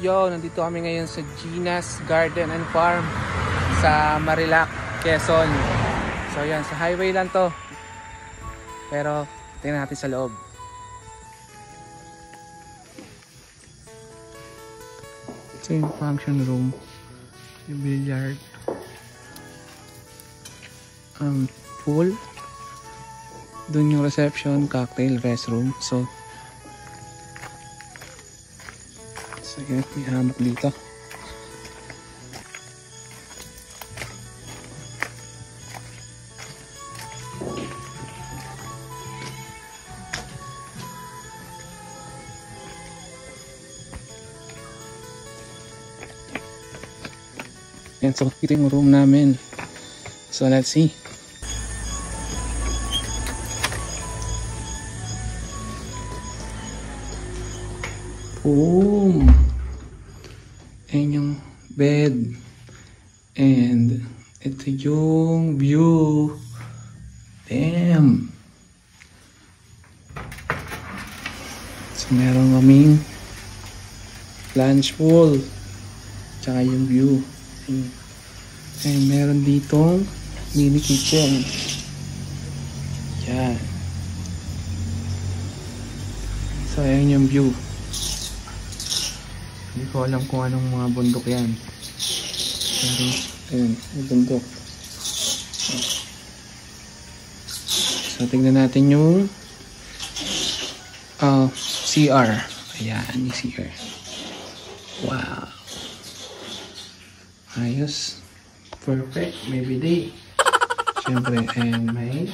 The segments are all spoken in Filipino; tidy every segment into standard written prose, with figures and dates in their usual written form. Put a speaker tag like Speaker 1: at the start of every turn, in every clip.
Speaker 1: Yo, nandito kami ngayon sa Gina's Garden and Farm sa Marilac, Quezon. So yan, sa highway lang to. Pero tingnan natin sa loob. Ito yung function room, yung billiard, pool. Doon yung reception, cocktail, restroom. So yan, may hamak dito. Yan, so ito yung room namin. So let's see. Boom! Ayan yung bed. And ito yung view. Damn! So meron kaming lunch pool. Tsaka yung view. And meron ditong mini kitchen. Yan. So ayan yung view. Hindi ko alam kung anong mga bundok yan. Pero, ayun, yung bundok. So, tignan natin yung CR. Ayan, yung CR. Wow. Ayos. Perfect. May bidet. Siyempre, and may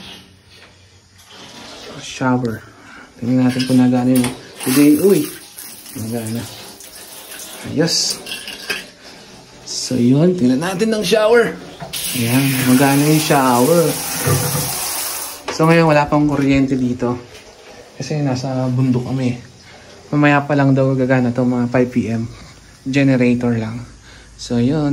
Speaker 1: shower. Tignan natin kung nagana yung bidet. Uy! Nagana. Ayos. So yun, tingnan natin ng shower. Ayan, magana yung shower. So ngayon wala pang kuryente dito. Kasi nasa bundok kami. Mamaya pa lang daw gagana to, mga 5 PM. Generator lang. So yun.